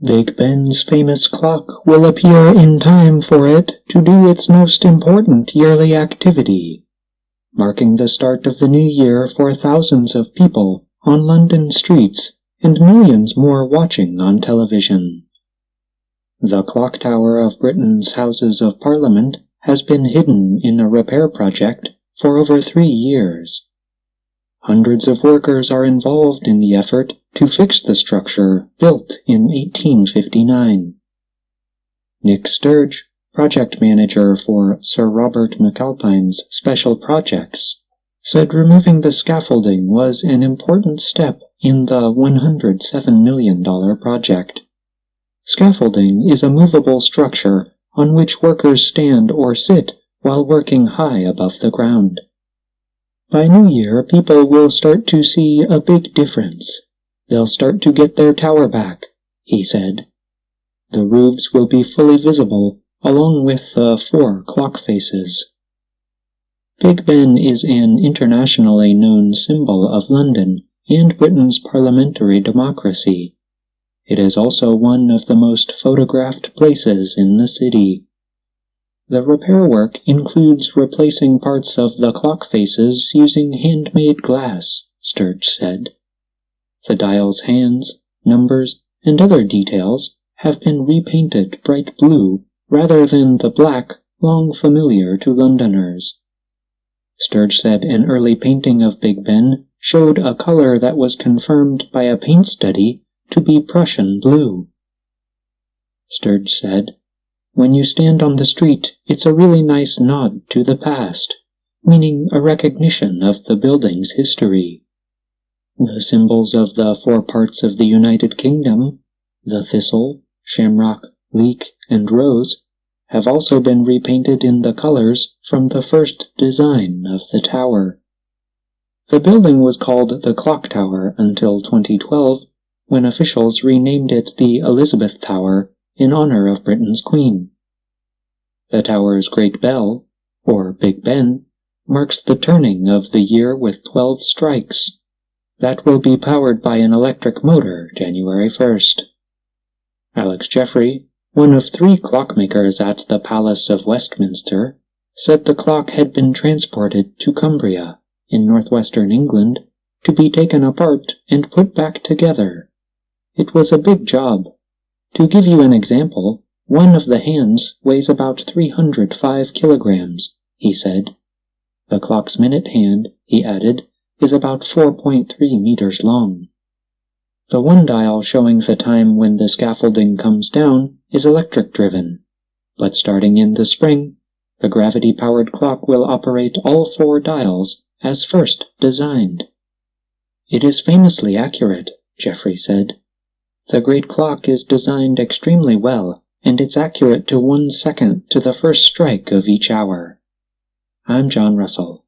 Big Ben's famous clock will appear in time for it to do its most important yearly activity, marking the start of the new year for thousands of people on London streets and millions more watching on television. The clock tower of Britain's Houses of Parliament has been hidden in a repair project for over 3 years. Hundreds of workers are involved in the effort to fix the structure built in 1859. Nick Sturge, project manager for Sir Robert McAlpine's Special Projects, said removing the scaffolding was an important step in the $107 million project. Scaffolding is a movable structure on which workers stand or sit while working high above the ground. By New Year, people will start to see a big difference. They'll start to get their tower back, he said. The roofs will be fully visible, along with the 4 clock faces. Big Ben is an internationally known symbol of London and Britain's parliamentary democracy. It is also one of the most photographed places in the city. The repair work includes replacing parts of the clock faces using handmade glass, Sturge said. The dial's hands, numbers, and other details have been repainted bright blue rather than the black long familiar to Londoners. Sturge said an early painting of Big Ben showed a color that was confirmed by a paint study to be Prussian blue. Sturge said, "When you stand on the street, it's a really nice nod to the past, meaning a recognition of the building's history. The symbols of the 4 parts of the United Kingdom, the thistle, shamrock, leek, and rose, have also been repainted in the colors from the first design of the tower." The building was called the Clock Tower until 2012, when officials renamed it the Elizabeth Tower in honor of Britain's Queen. The tower's Great Bell, or Big Ben, marks the turning of the year with 12 strikes. That will be powered by an electric motor January 1st. Alex Jeffrey, one of 3 clockmakers at the Palace of Westminster, said the clock had been transported to Cumbria, in northwestern England, to be taken apart and put back together. It was a big job. To give you an example, one of the hands weighs about 305 kilograms, he said. The clock's minute hand, he added, is about 4.3 meters long. The one dial showing the time when the scaffolding comes down is electric-driven, but starting in the spring, the gravity-powered clock will operate all 4 dials as first designed. It is famously accurate, Jeffrey said. The great clock is designed extremely well, and it's accurate to 1 second to the first strike of each hour. I'm John Russell.